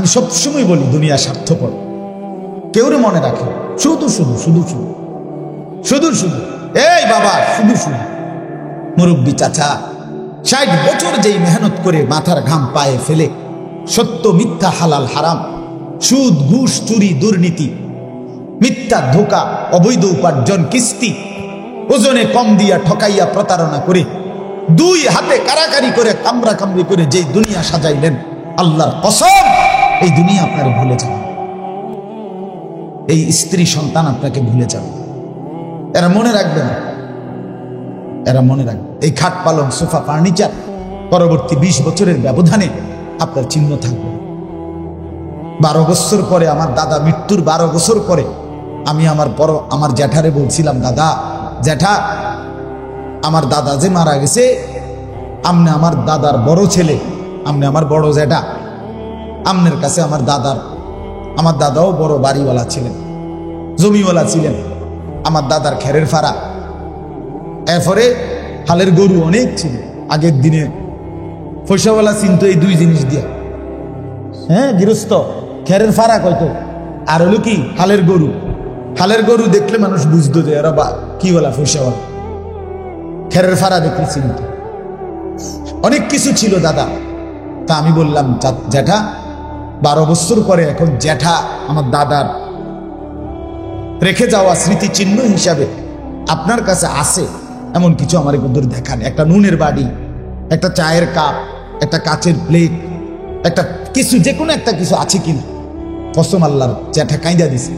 আমি সবসময় বলি দুনিয়া স্বার্থপর, কেউরে মনে রাখে শুধু শুধু শুধু শুধু শুধু শুধু। এই বাবা, শুধু শুধু মুরব্বী চাচা 60 বছর যেই মেহনত করে মাথার ঘাম পায়ে ফেলে সত্য মিথ্যা হালাল হারাম, সুদ ঘুষ চুরি দুর্নীতি, মিথ্যা ধোকা, অবৈধ উপার্জন, কিস্তি, ওজনে কম দিয়া ঠকাইয়া প্রতারণা করে 2 হাতে কারাকারি করে কামরা কামড়ি করে যেই দুনিয়া সাজাইলেন, আল্লাহর কসম এই দুনিয়া আপনার ভুলে যাবে, এই স্ত্রী সন্তান আপনাকে ভুলে যাবে। এরা মনে রাখবে না, এরা মনে রাখবে। এই খাট পালং সোফা ফার্নিচার পরবর্তী 20 বছরের ব্যবধানে আপনার চিহ্ন থাকবে। 12 বছর পরে, আমার দাদা মৃত্যুর 12 বছর পরে আমি আমার জ্যাঠারে বলছিলাম, দাদা জ্যাঠা, আমার দাদা যে মারা গেছে, আমনে আমার দাদার বড় ছেলে, আমনে আমার বড় জ্যাঠা, আমনের কাছে আমার দাদাও বড় বাড়িওয়ালা ছিলেন, জমিওয়ালা ছিলেন, আমার দাদার খেরের ফাড়া, এরপরে হালের গরু অনেক ছিল। আগের দিনে পয়সাওয়ালা চিন্ত এই 2 জিনিস দিয়া, হ্যাঁ গৃহস্থ খেরের ফাড়া কয়তো, আর হলো কি হালের গরু। হালের গরু দেখলে মানুষ বুঝতো যে এরা বা কি বলা পয়সাওয়ালা, খেরের ফাড়া দেখলে চিনত। অনেক কিছু ছিল দাদা। তা আমি বললাম, জ্যাঠা 12 বছর পরে এখন জ্যাঠা আমার দাদার রেখে যাওয়া স্মৃতিচিহ্ন হিসাবে আপনার কাছে আছে এমন কিছু আমার দূর দেখান। একটা নুনের বাড়ি, একটা চায়ের কাপ, একটা কাচের প্লেট, একটা কিছু, যে কোনো একটা কিছু আছে কিনা। কসম আল্লাহর, জ্যাঠা কাঁদা দিছে,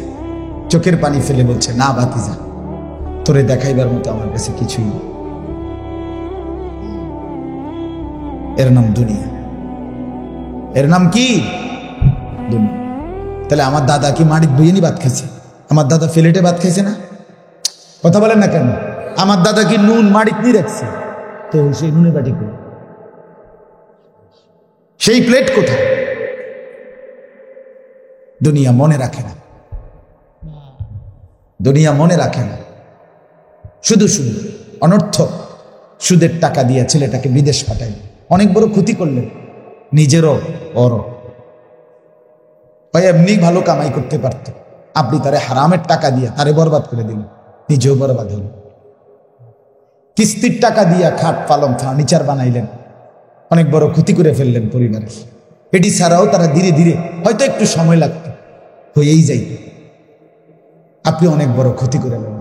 চোখের পানি ফেলে বলছে, না ভাতিজা, তোরে দেখাইবার মতো আমার কাছে কিছুই নেই। এর নাম দুনিয়া, এর নাম কি দুনিয়া। তাহলে আমার দাদা কি মাটির বইয়েনি ভাত খাইছে? আমার দাদা ফ্লেটে ভাত খাইছে না? কথা বলেন না কেন? আমার দাদা কি নুন মাটির নিয়ে রাখছে? তো সেই নুনের বাটি কই, সেই প্লেট কোথায়? দুনিয়া মনে রাখে না, দুনিয়া মনে রাখে না। শুধু শুধু অনর্থক সুদের টাকা দিয়ে ছেলেটাকে বিদেশ পাঠাই, অনেক বড় ক্ষতি করলেন নিজেরও ওরও। এমনি ভালো কামাই করতে পারত, আপনি তারে হারামের টাকা দিয়ে তারে বরবাদ করে দিলেন, নিজেও বরবাদ হল। কিস্তির টাকা দিয়া খাট পালং ফার্নিচার বানাইলেন, অনেক বড় ক্ষতি করে ফেললেন পরিবারের। এটি ছাড়াও তারা ধীরে ধীরে, হয়তো একটু সময় লাগত, হয়েই যাইত, আপনি অনেক বড় ক্ষতি করে নেন।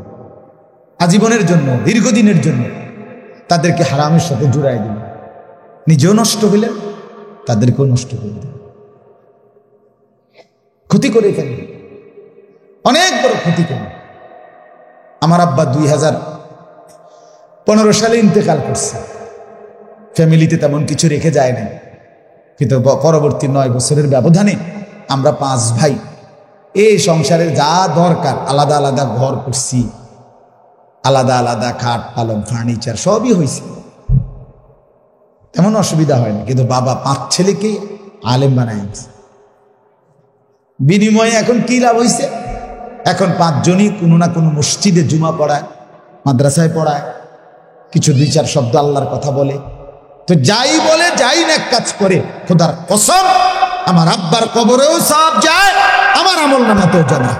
আজীবনের জন্য, দীর্ঘদিনের জন্য তাদেরকে হারামের সাথে জুড়াই দিলেন, নিজেও নষ্ট হইলেন, তাদেরকেও নষ্ট করে দিলেন, ক্ষতি করে ফেললেন, অনেক বড় ক্ষতি করলেন। আমার আব্বা 2015 সালে ইন্তেকাল করছে, ফ্যামিলিতে তেমন কিছু রেখে যায় না, কিন্তু পরবর্তী 9 বছরের ব্যবধানে আমরা 5 ভাই এই সংসারের যা দরকার আলাদা আলাদা ঘর করছি, আলাদা আলাদা খাট পালং ফার্নিচার সবই হয়েছে, তেমন অসুবিধা হয় না। কিন্তু বাবা 5 ছেলেকে আলেম বানায়, বিনিময়ে এখন কি লাভ হয়েছে? এখন 5 জনই কোনো না কোনো মসজিদে জুমা পড়ায়, মাদ্রাসায় পড়ায়, কিছু 2-4 শব্দ আল্লাহর কথা বলে। তো যাই বলে, যাই না কাজ করে, খোদার কসম আমার আব্বার কবরেও সওয়াব যায়, আমার আমল নামাতেও যাবে।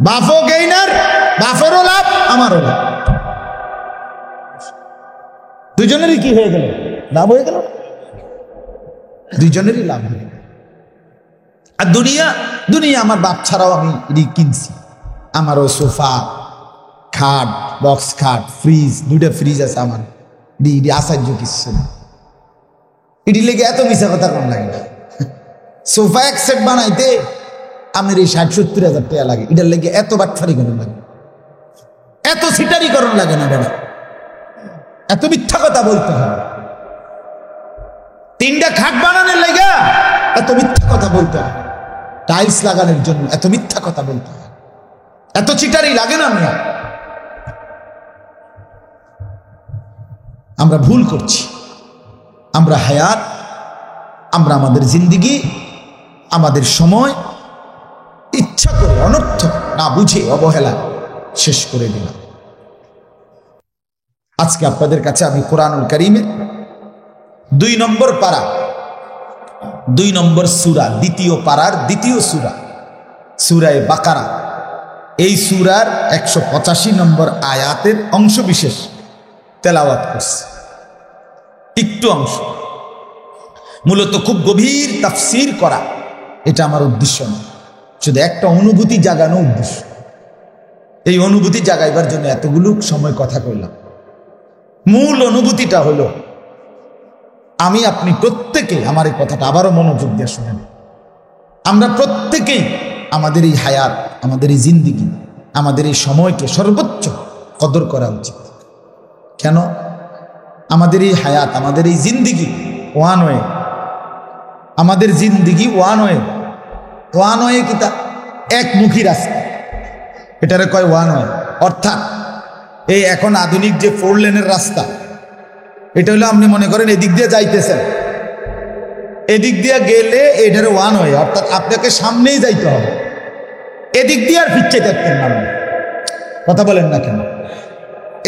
বাপও গেইনার, বাপেরও লাভ, আমারও লাভ, দুজনেরই কি হয়ে গেল? লাভ হয়ে গেল, দুজনেরই লাভ হয়ে গেল। আর দুনিয়া আমার বাপ ছাড়াও আমি কিনছি, আমারও সোফা, খাট, বক্স খাট, ফ্রিজ, 2টা ফ্রিজ আছে আমার, আশ্চর্য কিছু না। এটি লেগে এত মিশা কথা কম লাগে না। সোফা এক সেট বানাইতে আমার এই 60-70 হাজার টাকা লাগে, এটার লেগে এত বাটফারি করুন লাগে, এত সিটারি করুন লাগে না বেড়া, এত মিথ্যা কথা বলতে হয়। 3টা খাট বানানোর লেগে এত মিথ্যা কথা বলতে হয়, টাইলস লাগানোর জন্য এত মিথ্যা কথা বলতে হয়, এত চিটারি লাগে না? আমরা ভুল করছি, আমরা হায়াত, আমরা আমাদের জিন্দিগি, আমাদের সময় ইচ্ছা করে অনর্থক না বুঝে অবহেলা শেষ করে দিলাম। আজকে আপনাদের কাছে আমি কোরআনুল কারীমের 2 নম্বর পারা 2 নম্বর সূরা, দ্বিতীয় পারার দ্বিতীয় সূরা, সূরায়ে বাকারা। এই সূরার 185 নম্বর আয়াতের অংশ বিশেষ তেলাওয়াত করছে, একটু অংশ। মূলত খুব গভীর তাফসীর করা এটা আমার উদ্দেশ্য না, শুধু একটা অনুভূতি জাগানো উদ্দেশ্য। এই অনুভূতি জাগাইবার জন্য এতগুলো সময় কথা কইলাম। মূল অনুভূতিটা হলো, আমি আপনি প্রত্যেকে, আমার এই কথাটা আবারও মনোযোগ দিয়ে শুনেন, আমরা প্রত্যেকেই আমাদের এই হায়াত, আমাদের এই জিন্দিগি, আমাদের এই সময়কে সর্বোচ্চ কদর করা উচিত। কেন? আমাদের এই হায়াত, আমাদের এই জিন্দিগি ওয়ান ওয়ে, আমাদের জিন্দিগি ওয়ান ওয়ে। ওয়ান ওয়ে কি? তা একমুখী রাস্তা, এটারে কয় ওয়ান ওয়ে। অর্থাৎ এই এখন আধুনিক যে 4 লেনের রাস্তা, এটা হলো আপনি মনে করেন এদিক দিয়ে যাইতেছেন, এদিক দিয়ে গেলে এটারে ওয়ান ওয়ে, অর্থাৎ আপনাকে সামনেই যাইতে হবে, এদিক দিয়ে আর পিছাইতে পারতেন না। কথা বলেন না কেন?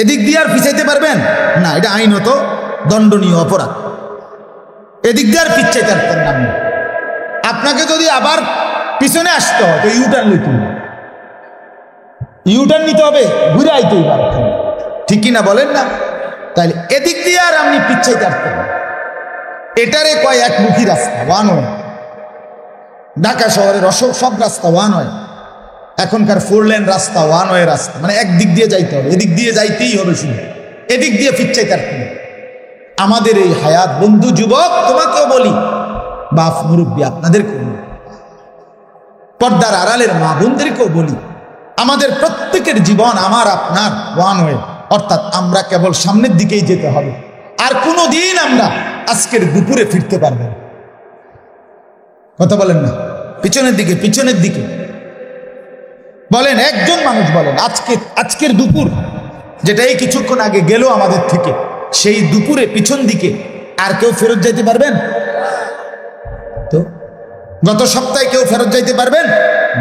এদিক দিয়ে আর পিছাইতে পারবেন না, এটা আইনত দণ্ডনীয় অপরাধ। এদিক দিয়ে আর পিছাইতে পারতেন না। আপনাকে যদি আবার পিছনে আসতে হয় তো ইউটার্ন লইতে হবে, ইউটার্ন নিতে হবে, ঘুরে আইতে হবে, ঠিক কিনা বলেন না? তাইলে এদিক দিয়ে আর আপনি পিছাইতে পারতেন না। এটারে কয় একমুখী রাস্তা, ওয়ান ওয়ে। ঢাকা শহরের সব রাস্তা ওয়ান ওয়ে, এখনকার 4 লেন রাস্তা ওয়ান ওয়ে রাস্তা, মানে একদিক দিয়ে যাইতে হবে, এদিক দিয়ে যাইতেই হবে, শুধু এদিক দিয়ে পিছাইতে পারতেন না। আমাদের এই হায়াত, বন্ধু যুবক তোমাকেও বলি, বাপ মুরব্বী আপনাদেরকেও বলি, পর্দার আড়ালের মা বোনদেরকেও বলি, আমাদের প্রত্যেকের জীবন আমার আপনার ওয়ান ওয়ে, অর্থাৎ আমরা কেবল সামনের দিকেই যেতে হবে, আর কোনো দিন আমরা আজকের দুপুরে ফিরতে পারবো না। কথা বলেন না? পিছনের দিকে, পিছনের দিকে বলেন, একজন মানুষ বলেন আজকের দুপুর, যেটা এই কিছুক্ষণ আগে গেল আমাদের থেকে, সেই দুপুরে পিছন দিকে আর কেউ ফেরত যাইতে পারবেন? তো গত সপ্তাহে কেউ ফেরত যাইতে পারবেন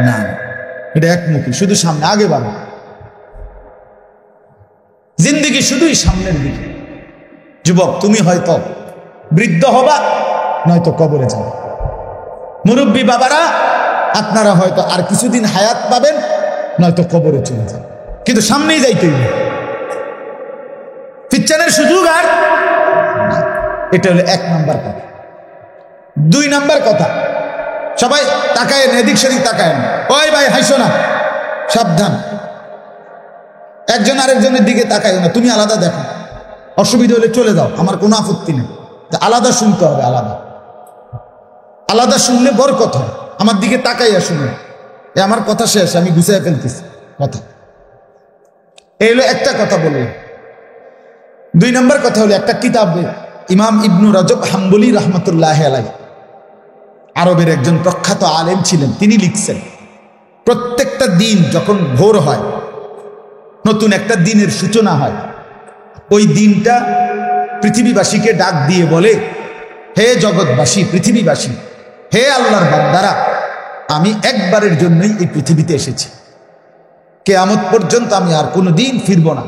না, এটা একমুখী, শুধু সামনে, আগে বাড়ো। জিন্দিগি শুধুই সামনের দিকে। যুবক, তুমি হয়তো বৃদ্ধ হবা, নয়তো কবরে যাবে। মুরব্বী বাবারা, আপনারা হয়তো আর কিছুদিন হায়াত পাবেন, নয়তো কবরে চলে যাবে, কিন্তু সামনেই যাইতেই হবে, পিছনের সুযোগ আর না। এটা হলো 1 নাম্বার কথা। 2 নাম্বার কথা, সবাই তাকায়েন, এদিক সেদিক তাকায়েন, ওই ভাই হাসো না, সাবধান, একজন আরেকজনের দিকে তাকায় না, তুমি আলাদা দেখো, অসুবিধা হলে চলে যাও, আমার কোনো আপত্তি নেই, আলাদা শুনতে হবে, আলাদা আলাদা শুনলে বরকত হয়। আমার দিকে তাকাইয়া শুনে, আমার কথা শেষ, আমি গুছিয়ে ফেলতেছি কথা। এই হলো একটা কথা বললাম। 2 নম্বর কথা হলো, একটা কিতাবে ইমাম ইবনু রাজব হাম্বলি রহমতুল্লাহ আলাইহি, আরবের একজন প্রখ্যাত আলেম ছিলেন, তিনি লিখছেন, প্রত্যেকটা দিন যখন ভোর হয়, নতুন একটা দিনের সূচনা হয়, ওই দিনটা পৃথিবীবাসীকে ডাক দিয়ে বলে, হে জগৎবাসী, পৃথিবীবাসী, হে আল্লাহর বান্দারা, আমি একবারের জন্যই এই পৃথিবীতে এসেছি, কিয়ামত পর্যন্ত আমি আর কোনো দিন ফিরব না,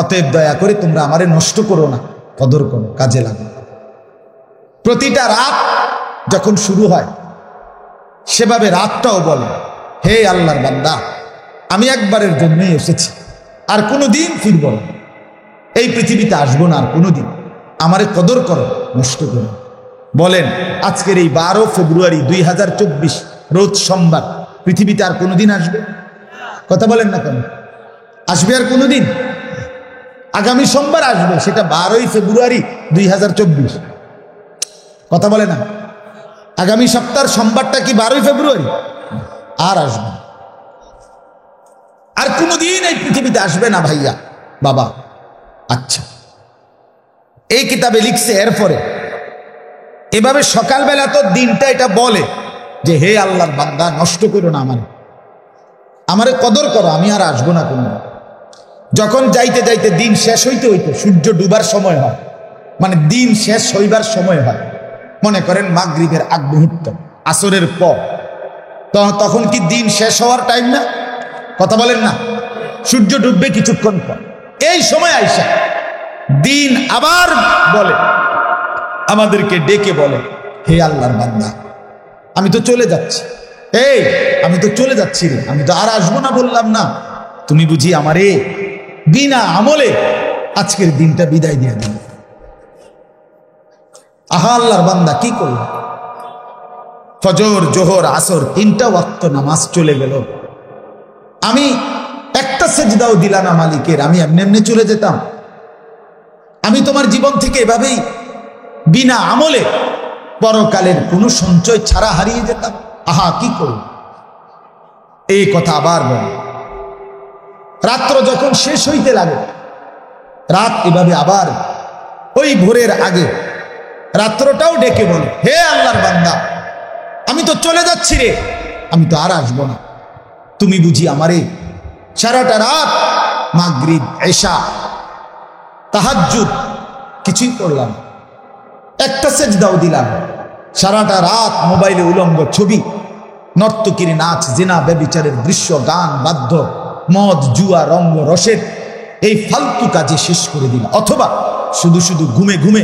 অতএব দয়া করে তোমরা আমারে নষ্ট করো না, কদর করো, কাজে লাগো। প্রতিটা রাত যখন শুরু হয়, সেভাবে রাতটাও বলে, হে আল্লাহর বান্দা, আমি একবারের জন্যই এসেছি, আর কোনো দিন ফিরব না, এই পৃথিবীতে আসবো না আর কোনো দিন, আমারে কদর করো, নষ্ট করো। বলেন, আজকের এই 12 ফেব্রুয়ারি 2024 রোজ সোমবার, পৃথিবীতে আর কোনোদিন আসবে? কথা বলেন না কেন? আসবে আর কোনোদিন? আগামী সোমবার আসবে, সেটা 12ই ফেব্রুয়ারি 2024। কথা বলে না? আগামী সপ্তাহের সোমবারটা কি 12ই ফেব্রুয়ারি? আর আসবে, আর কোনোদিন এই পৃথিবীতে আসবে না ভাইয়া বাবা। আচ্ছা, এই কিতাবে লিখছে, এরপরে এভাবে সকালবেলা তো দিনটা এটা বলে যে, হে আল্লাহর বান্দা, নষ্ট করো না আমারে কদর করো, আমি আর আসবো না কোনো। যখন যাইতে যাইতে দিন শেষ হইতে হইতে সূর্য ডুবার সময় হয়, মানে দিন শেষ হইবার সময় হয়, মনে করেন মাগরিবের আগ মুহূর্ত, আসরের পর, তখন কি দিন শেষ হওয়ার টাইম না? কথা বলেন না? সূর্য ডুববে কিছুক্ষণ পর, এই সময় আইসা দিন আবার বলে, আমাদেরকে ডেকে বলে, হে আল্লাহর বান্দা, আমি তো চলে যাচ্ছি, এই আমি তো চলে যাচ্ছি রে, আমি তো আর আসবো না বললাম না? তুমি বুঝি আমারে বিনা আমলে আজকের দিনটা বিদায় দিয়ে দিল? আহা আল্লাহর বান্দা কি করল? ফজর, জোহর, আসর 3টা ওয়াক্ত নামাজ চলে গেল, আমি একটা সেজদাও দিলা না মালিকের, আমি এমনি এমনি চলে যেতাম? আমি তোমার জীবন থেকে এভাবেই বিনা আমলে পরকালের কোনো সঞ্চয় ছাড়া হারিয়ে যেতাম? আহা কি করব? এই কথা আবার বল। রাত্র যখন শেষ হইতে লাগে, রাত এভাবে আবার ওই ভোরের আগে রাত্রটাও ডেকে বলে, হে আল্লাহর বান্দা, আমি তো চলে যাচ্ছি রে, আমি তো আর আসবো না। তুমি বুঝি আমারে সারাটা রাত মাগরিব, এশা, তাহাজ্জুদ কিছুই করলাম, একটা সেজদাও দিলাম, সারাটা রাত মোবাইলে উলঙ্গ ছবি, নর্তকীর নাচ, জিনা, ব্যভিচারের দৃশ্য, গান, বাদ্য, মদ, জুয়া, রঙ্গ রসের এই ফালতু কাজে শেষ করে দিলা, অথবা শুধু শুধু ঘুমে ঘুমে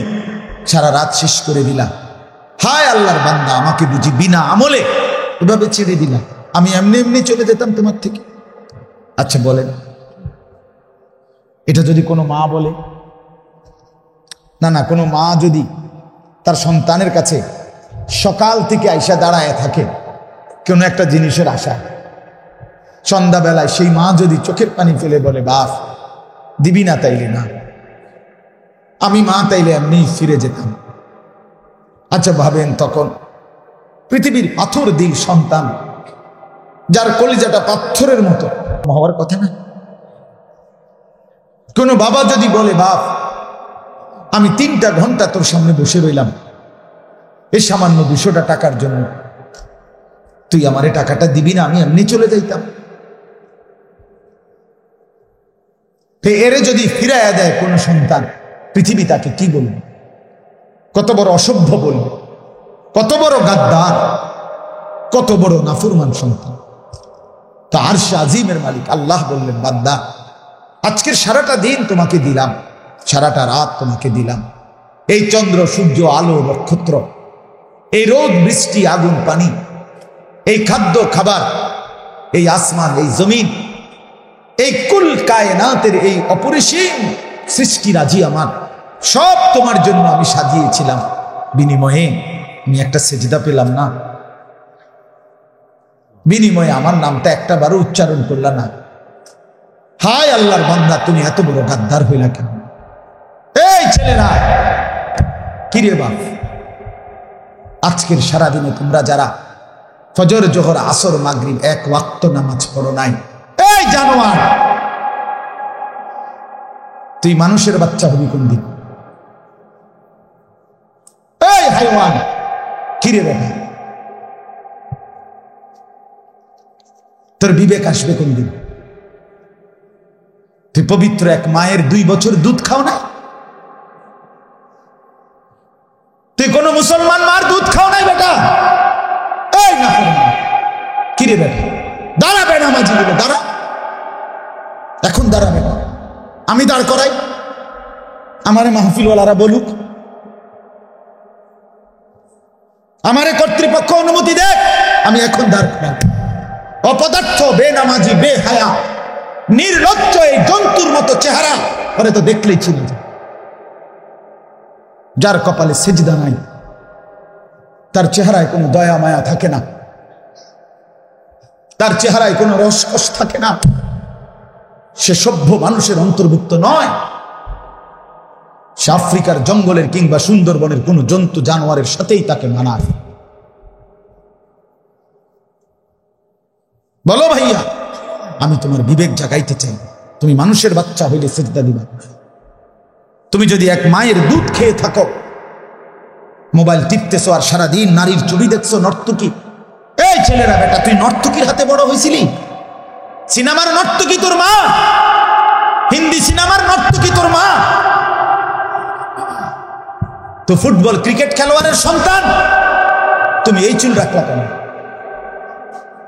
সারা রাত শেষ করে দিলা। হায় আল্লাহর বান্দা, আমাকে বুঝি বিনা আমলে এভাবে ছেড়ে দিলা? আমি এমনি এমনি চলে যেতাম তোমার থেকে? আচ্ছা বলেন, এটা যদি কোনো মা বলে, না কোনো মা যদি তার সন্তানের কাছে সকাল থেকে আইসা দাঁড়ায় থাকে কোনো একটা জিনিসের আশা, সন্ধ্যাবেলায় সেই মা যদি চোখের পানি ফেলে বলে, বাপ দিবি না? তাইলে না, আমি মা তাইলে এমনি ফিরে যেতাম। আচ্ছা ভাবেন, তখন পৃথিবীর পাথর দিল সন্তান, যার কলিজাটা পাথরের মতো হওয়ার কথা না? কোন বাবা যদি বলে, বাপ আমি 3টা ঘন্টা তোর সামনে বসে রইলাম এই সামান্য 200টা টাকার জন্য, তুই আমারে টাকাটা দিবি না? আমি এমনি চলে যাইতাম। এরে যদি ফিরাইয়া দেয় কোন সন্তান, পৃথিবী তাকে কি বলবে? কত বড় অসভ্য বলবে, কত বড় গাদ্দার, কত বড় নাফরমান সন্তান। তো আরশে আজিমের মালিক আল্লাহ বললেন, বান্দা আজকের সারাটা দিন তোমাকে দিলাম, সারাটা রাত তোমাকে দিলাম, এই চন্দ্র, সূর্য, আলো, নক্ষত্র, এই রোদ, বৃষ্টি, আগুন, পানি, এই খাদ্য খাবার, এই আসমান, এই জমিন, এই কুল কায়নাতের এই অপরিসীম সৃষ্টিরাজি আমার, সব তোমার জন্য আমি সাজিয়েছিলাম। বিনিময়ে আমি একটা সেজদা পেলাম না, বিনিময়ে আমার নামটা একটা বারও উচ্চারণ করলা না। হায় আল্লাহর বান্দা, তুমি এত বড় গাদ্দার হইলা কেন? এই ছেলেরা, কিরে বাপ, আজকের সারাদিনে তোমরা যারা ফজর, জোহর, আসর, মাগরিব 1 ওয়াক্ত নামাজ পড়ো নাই, এই জানোয়ার, তুই মানুষের বাচ্চা হবি কোন দিন? এই হাইওয়ান, কিরে বাবা, তোর বিবেক আসবে কোন দিন? তুই পবিত্র এক মায়ের 2 বছর দুধ খাও না? তুই কোন মুসলমান মার দুধ খাও নাই বেটা? এই না কিরে বেটা, দাঁড়াবে না মাঝি বলে, দাঁড়া, এখন দাঁড়াবে না, আমি দাঁড় করাই, আমারে মাহফিলওয়ালারা বলুক, আমারে কর্তৃপক্ষ অনুমতি দেখ, আমি এখন দাঁড় করাই। অপদার্থ, বেনামাজি, বেহায়া, নির্লজ্জ এই জন্তুর মতো চেহারা করে তো দেখলেই ছিল, যার কপালে সেজদা নাই, তার চেহারায় কোনো দয়া মায়া থাকে না, তার চেহারায় কোনো রসকস থাকে না, সে সভ্য মানুষের অন্তর্ভুক্ত নয়। সে আফ্রিকার জঙ্গলের কিংবা সুন্দরবনের কোনো জন্তু জানোয়ারের সাথেই তাকে মানায়। বলো ভাইয়া, আমি তোমার বিবেক জাগাইতে চাই, তুমি মানুষের বাচ্চা হইলে সেজদা দিবা? তুমি যদি এক মায়ের দুধ খেয়ে থাকো, মোবাইল টিপতেছো আর সারাদিন নারীর ছবি দেখছো, নর্তকী, এই ছেলেরা বেটা, তুই নর্তকীর হাতে বড় হয়েছিলি? সিনেমার নর্তকী তোর মা, হিন্দি সিনেমার নর্তকী তোর মা, তো ফুটবল ক্রিকেট খেলোয়াড়ের সন্তান, তুমি এই চুল রাখলা কেন?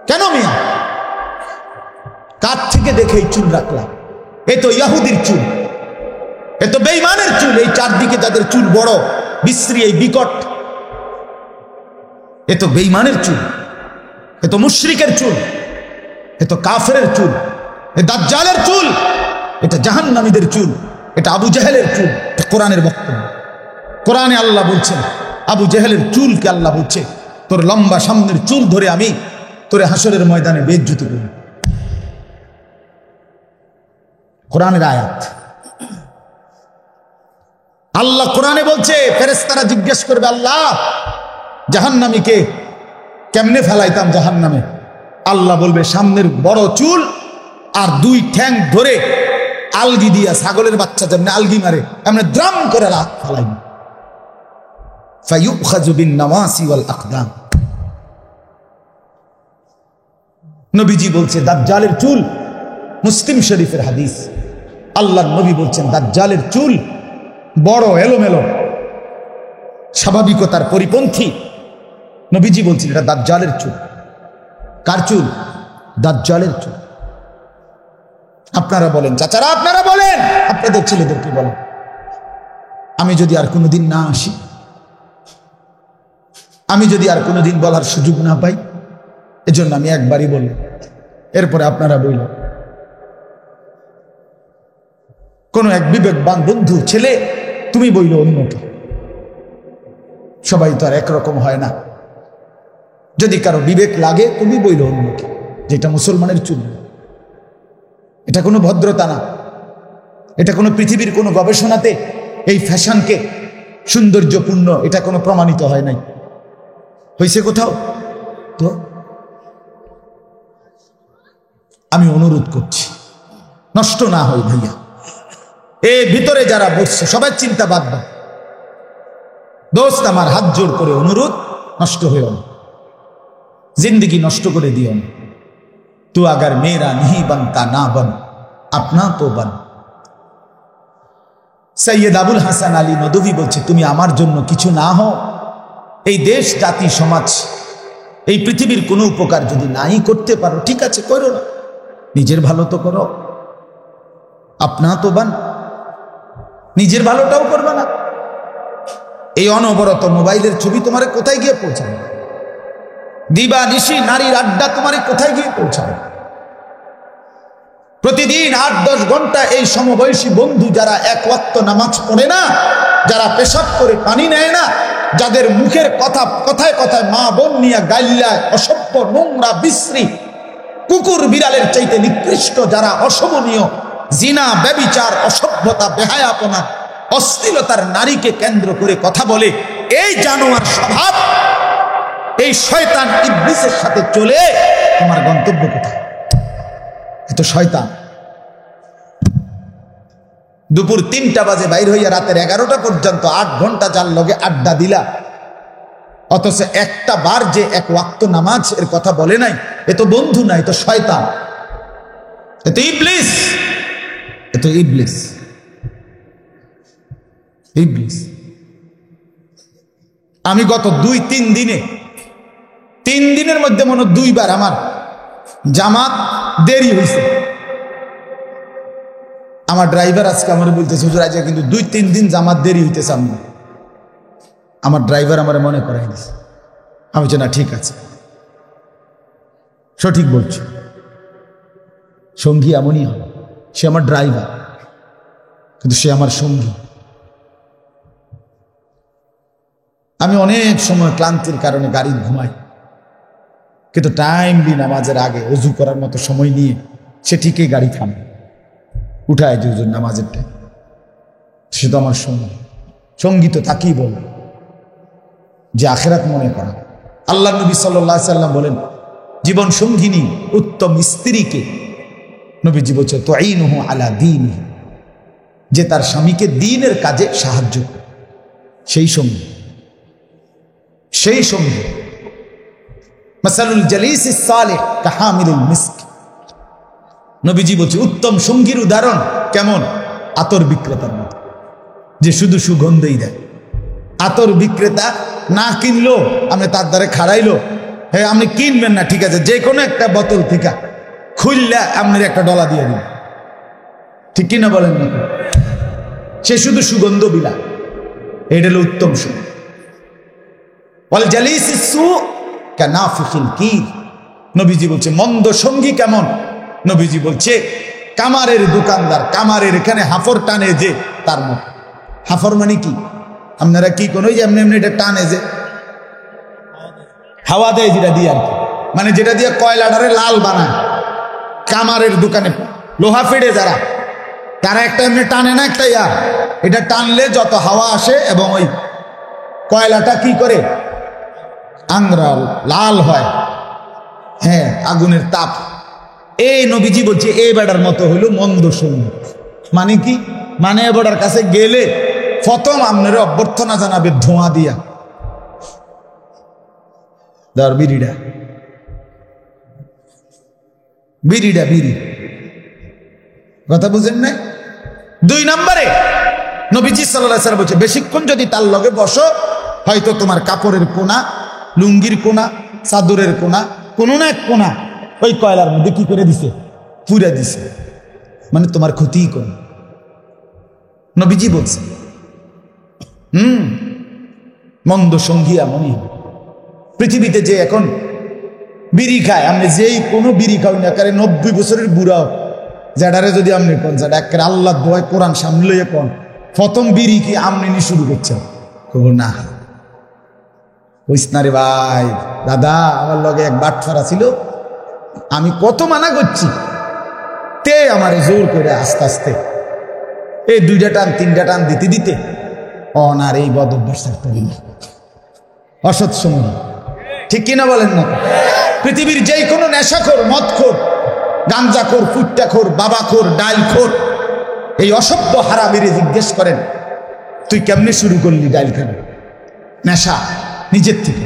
কেন মিয়া? কার থেকে দেখে এই চুল রাখলা? এ তো ইহুদির চুল, এ তো বেঈমানের চুল, এই চারদিকে তাদের চুল বড়, বিশ্রী, এই বিকট, এ তো বেঈমানের চুল, এ তো মুশরিকের চুল, এ তো কাফেরের চুল, এ দাজ্জালের চুল, এটা জাহান্নামীদের চুল, এটা আবু জেহেলের চুল। এটা কোরআনের বক্তব্য। কোরআনে আল্লাহ বলছেন, আবু জেহেলের চুলকে আল্লাহ বলছে, তোর লম্বা সামনের চুল ধরে আমি তোরে হাসরের ময়দানে বেইজ্জতি করব। কোরআনের আয়াত। আল্লাহ কোরআনে বলছে, ফেরেশতারা জিজ্ঞেস করবে, আল্লাহ জাহান্নামীকে কেমনে ফেলাইতাম জাহান্নামে? আল্লাহ বলবে, সামনের বড় চুল আর দুই ঠ্যাং ধরে আলগি দিয়া, ছাগলের বাচ্চা যেমন আলগি মারে এমনি দ্রাম করে ফেলাই। ফায়ুখাযু বিন নাওয়াসি ওয়াল আকদাম। নবীজি বলছে দাজ্জালের চুল, মুসলিম শরীফের হাদিস, আল্লাহর নবী বলছেন দাজ্জালের চুল বড় এলোমেলো, স্বাভাবিকতার পরিপন্থী। নবীজি বলছেন এটা দাজ্জালের চুল। কার চুল? দাজ্জালের চুল। আপনারা বলেন, চাচারা আপনারা বলেন, আপনাদের ছেলেদেরকে বলেন, আমি যদি আর কোনোদিন না আসি, আমি যদি আর কোনোদিন বলার সুযোগ না পাই, এজন্য আমি একবারই বললাম, এরপরে আপনারা বললেন। কোন এক বিবেকবান বন্ধু ছেলে তুমি বইল অন্যকে, সবাই তো আর একরকম হয় না। যদি কারো বিবেক লাগে তুমি বইল অন্যকে, যেটা মুসলমানের চুল। এটা কোনো ভদ্রতা না, এটা কোনো পৃথিবীর কোনো গবেষণাতে এই ফ্যাশনকে সৌন্দর্যপূর্ণ এটা কোনো প্রমাণিত হয় নাই। হয়েছে কোথাও? তো আমি অনুরোধ করছি, নষ্ট না হয় ভাইয়া। এ ভিতরে যারা বসছে সবাই চিন্তা বাদ দাও। দোস্ত আমার হাত জোর করে অনুরোধ, নষ্ট হইও না, জিন্দগি নষ্ট করে দিও না। তু আগার মেরা नहीं बनता না बन अपना तो बन। সৈয়দ আবুল হাসান আলী নদভী বলছে, তুমি আমার জন্য কিছু না হও, এই দেশ জাতি সমাজ এই পৃথিবীর কোনো উপকার যদি নাই করতে পারো, ঠিক আছে করো না, নিজের ভালো তো করো, আপনা তো বান, নিজের ভালোটাও করবে না। এই অনবরত মোবাইলের ছবি তোমারে কোথায় গিয়ে পৌঁছাবে? দিবা নিশি নারীর আড্ডা তোমারে কোথায় গিয়ে পৌঁছাবে? প্রতিদিন 8-10 ঘন্টা এই সমবয়সী বন্ধু যারা এক ওয়াক্ত নামাজ পড়ে না, যারা পেশাব করে পানি নেয় না, যাদের মুখের কথায় কথায় মা বোন নিয়ে গাইল্লায়, অসভ্য নোংরা বিশ্রী কুকুর বিড়ালের চাইতে নিকৃষ্ট যারা অশোভনীয় জিনা, ব্যভিচার, অসভ্যতা, বেহায়াপনা, অশ্লীলতার নারীকে কেন্দ্র করে কথা বলে, এই জানোয়ার স্বভাব, এই শয়তান ইবলিসের সাথে চলে তোমার গন্তব্য কোথায়? এত শয়তান। দুপুর 3টা বাজে বাইর হইয়া রাতের 11টা পর্যন্ত 8 ঘন্টা যার লগে আড্ডা দিলা, অথচ একটা বার যে এক ওয়াক্ত নামাজ এর কথা বলে নাই, এ তো বন্ধু নাই, এ তো শয়তান, এ তো ইবলিস, এ তো ইবলিস, ইবলিস। আমি গত 2-3 দিনে, 3 দিনের মধ্যে মনে 2 বার আমার জামাত দেরি হয়েছে। আমার ড্রাইভার আজকে আমার বলতেছে, হুজুর আজকে কিন্তু 2-3 দিন জামাত দেরি হইতেছে। আমার ড্রাইভার আমার মনে করাই দিছে। আমি বলছি না, ঠিক আছে, সঠিক বলছো। সঙ্গী এমনই হবে, সে আমার ড্রাইভার কিন্তু সে আমার সঙ্গী। আমি অনেক সময় ক্লান্তির কারণে গাড়ি ঘুমাই, কিন্তু টাইমলি নামাজের আগে ওযু করার মতো সময় নিয়ে সে ঠিকই গাড়ি থামে, উঠায় যে হুজুর নামাজের টাইম। সে তো আমার সঙ্গী। সঙ্গী তো তাকেই বলবে যে আখিরাত মনে করা। আল্লাহ নবী সাল্লাল্লাহু আলাইহি সাল্লাম বলেন, জীবন সঙ্গিনী উত্তম স্ত্রীকে নবীজি বলছে তুঈনুহু আলা দীনিহি, যে তার স্বামীকে দ্বীনের কাজে সাহায্য করে, সেই সঙ্গী, সেই সঙ্গী। মাসালুল জালিসিস সালিহ কাহামিলিল মিস্ক, নবীজি বলছে উত্তম সঙ্গীর উদাহরণ কেমন? আতর বিক্রেতার মতো, যে শুধু সুগন্ধই দেয়। আতর বিক্রেতা না কিনলো, আপনি তার দ্বারে খাড়াইলো, হ্যাঁ আপনি কিনবেন না, ঠিক আছে, যে কোনো একটা বোতল থেকে খুললে আপনার একটা ডলা দিয়ে দিন, ঠিক কিনা বলেন না? সে শুধু সুগন্ধ বিলা, এটা হলো উত্তম সঙ্গী। ওয়াল জালিসিস সু কানাফিকিল কির। নবীজি বলছে মন্দ সঙ্গী কেমন? নবীজি বলছে কামারের দোকানদার, কামারের এখানে হাফর টানে যে তার মতো। হাফর মানে কি আপনারা কি কোন এমনি এমনি এটা টানে যে হাওয়া দেয় যেটা দিয়ে আর কি, মানে যেটা দিয়ে কয়লাটারে লাল বানায়। কামারের দোকানে লোহা ফেড়ে যারা, তারা একটা এমনি টানে না একটা এটা টানলে যত হাওয়া আসে এবং ওই কয়লাটা কি করে আংরা লাল হয়, হ্যাঁ আগুনের তাপ। এই নবীজি বলছে এই বেড়ার মতো হইল মন্দ সঙ্গী। মানে কি? মানে এ বেড়ার কাছে গেলে প্রথম আপনার অভ্যর্থনা জানাবে ধোঁয়া দিয়া। ধর বিড়িটা বিড়িটা বিড়ি, কথা বুঝেন নাই? 2 নম্বরে নবীজি সাল্লাল্লাহু আলাইহি ওয়াসাল্লাম বলছে বেশিক্ষণ যদি তার লগে বসো হয়তো তোমার কাপড়ের কোনা, লুঙ্গির কোনা, চাদরের কোনা, কোনো না এক কোনা ওই কয়লার মধ্যে কি করে দিছে, পুরা দিছে, মানে তোমার ক্ষতি করে। নবীজি বলছে মন্দ সঙ্গী এমনই হবে। পৃথিবীতে যে এখন বিড়ি খায়, আপনি যেই কোনো বিড়ি খাও না কারে 90 বছরের বুড়াও যেটারে যদি আপনি কোন যেটা একেবারে আল্লাহ দোয়ায় কোরআন সামনে কোন প্রথম বিড়ি কি আপনি নি শুরু করছেন? না হইস না রে ভাই। দাদা আমার লগে এক বাটফারা ছিল, আমি কত মানা করছি, তে আমার জোর করে আস্তে আস্তে এই 2টা টান 3টা টান দিতে দিতে অনার এই বদ অভ্যাস থাকতে দিল। অসৎ সঙ্গী, ঠিক কিনা বলেন না? পৃথিবীর যেই কোনো নেশাখোর, মদখোর, গাঞ্জাখোর, ফুট্টাখোর, বাবাখোর, ডাইলখোর, এই অসভ্য হারামিরে জিজ্ঞেস করেন তুই কেমনে শুরু করলি ডাইল খাবি? নেশা নিজের থেকে।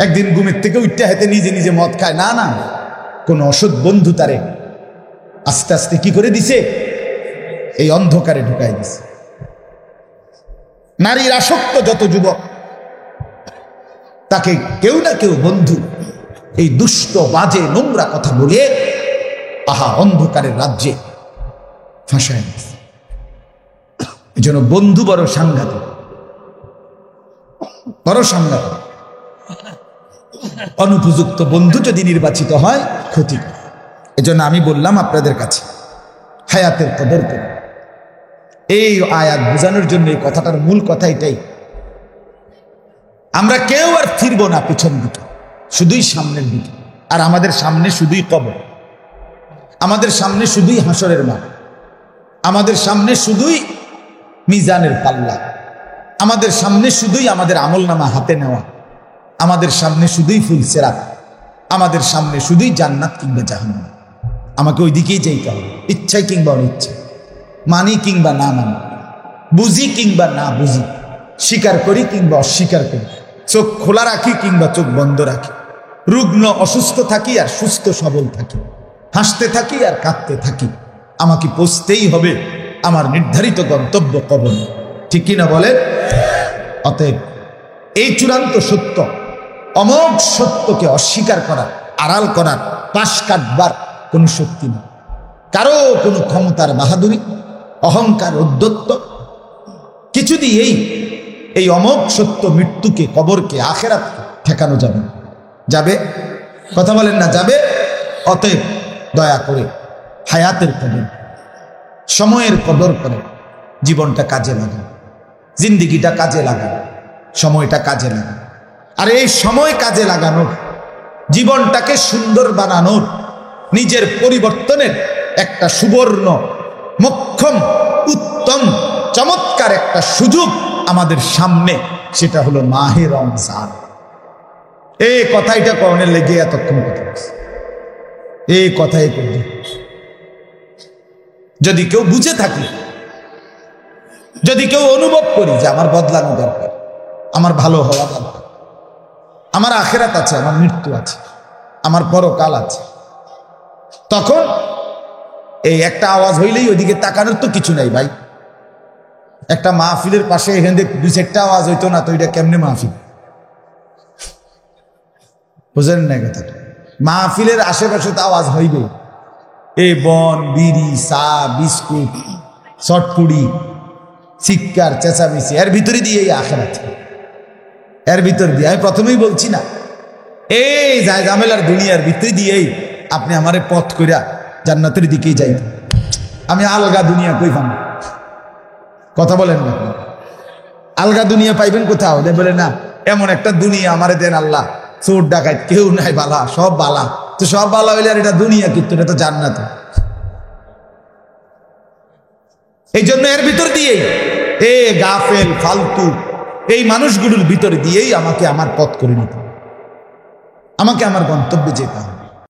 একদিন ঘুমের থেকে উঠতে হেতে নিজে নিজে মদ খায় না, না কোন অসৎ বন্ধু তারে আস্তে আস্তে কি করে দিছে, এই অন্ধকারে ঢুকাই দিছে। নারীর আসক্ত যত যুবক তাকে কেউ না কেউ বন্ধু এই দুষ্ট বাজে নোংরা কথা বলে অন্ধকারের রাজ্যে ফাঁসায় দিছে। এই জন্য বন্ধু বড় সাংঘাতিক, বড় সাংঘাতিক। অনুপযুক্ত বন্ধু যদি নির্বাচিত হয় ক্ষতি। এজন্য আমি বললাম আপনাদের কাছে হায়াতের কদর করুন। এই আয়াত বোঝানোর জন্য এই কথাটার মূল কথা এটাই, আমরা কেউ আর ফিরব না পিছন দিকে, শুধুই সামনের দিকে। আর আমাদের সামনে শুধুই কবর, আমাদের সামনে শুধুই হাসরের মাঠ, আমাদের সামনে শুধুই মিজানের পাল্লা, আমাদের সামনে শুধুই আমাদের আমলনামা হাতে নেওয়া, আমাদের সামনে শুধুই ফুলসেরাত, আমাদের সামনে শুধুই জান্নাত কিংবা জাহান্নাম। আমাকে ওই দিকেই যাইতে হবে, ইচ্ছাই কিংবা অনিচ্ছায়, মানি কিংবা না মানি, বুঝি কিংবা না বুঝি, স্বীকার করি কিংবা অস্বীকার করি, চোখ খোলা রাখি কিংবা চোখ বন্ধ রাখি, রুগ্ন অসুস্থ থাকি আর সুস্থ সবল থাকি, হাসতে থাকি আর কাঁদতে থাকি, আমাকে পৌঁছতেই হবে আমার নির্ধারিত গন্তব্য কবর। ঠিক কিনা বলে? অতএব এই চূড়ান্ত সত্য, অমোঘ সত্যকে অস্বীকার করার, আড়াল করার, পাশ কাটবার কোনো শক্তি নেই। কারো কোনো ক্ষমতার বাহাদুরি, অহংকার, উদ্ধত্ত কিছু দিয়েই এই অমোঘ সত্য মৃত্যুকে, কবরকে, আখেরাতকে ঠেকানো যাবে না। যাবে? কথা বলেন না যাবে? অতএব দয়া করে হায়াতের কদর, সময়ের কদর করে জীবনটা কাজে লাগান, জিন্দিগিটা কাজে লাগান, সময়টা কাজে লাগান। আর এই সময় কাজে লাগানোর, জীবনটাকে সুন্দর বানানোর, নিজের পরিবর্তনের একটা সুবর্ণ, মোক্ষম, উত্তম, চমৎকার একটা সুযোগ আমাদের সামনে, সেটা হলো মাহে রমজান। এই কথাইটা করণের লেগে এতক্ষণ কথা বলছে, এই কথাই করবে। যদি কেউ বুঝে থাকি, যদি কেউ অনুভব করি যে আমার বদলানো দরকার, আমার ভালো হওয়া দরকার, আমার আখেরাত আছে, আমার মৃত্যু আছে, আমার পরকাল আছে, তখন এই একটা আওয়াজ হইলেই ওইদিকে তাকানোর তো কিছু নাই ভাই। একটা মাহফিলের পাশে এখান থেকে 2-4টা আওয়াজ হইতো না তো এটা কেমনে মাহফিল? বুঝলেন না কথাটা? মাহফিলের আশেপাশে তো আওয়াজ হইবে, এই বন, বিড়ি, চা, বিস্কুট, চটপুড়ি, চিৎকার, চেঁচামেচি, এর ভিতরে দিয়ে এই আখেরাত, এর ভিতর দিয়ে। আমি প্রথমেই বলছি না, এই যায় ঝামেলার দুনিয়ার ভিতরে দিয়েই আপনি আমারে পথ কইরা জান্নাতের দিকেই যাই। আমি আলগা দুনিয়া কই পাবো? কথা বলেন না, আলগা দুনিয়া পাইবেন কোথাও? বলে না, এমন একটা দুনিয়া আমারে দেন আল্লাহ, চোর ডাকাত কেউ নাই, বালা সব বালা। তো সব বালা হইলে আর এটা দুনিয়া, কিন্তু এটা তো জান্নাত। এই জন্য এর ভিতর দিয়েই গাফেল ফালতু এই মানুষগুলোর ভিতর দিয়েই আমাকে আমার পথ করে নিতে, আমাকে আমার গন্তব্যে যেতে হবে।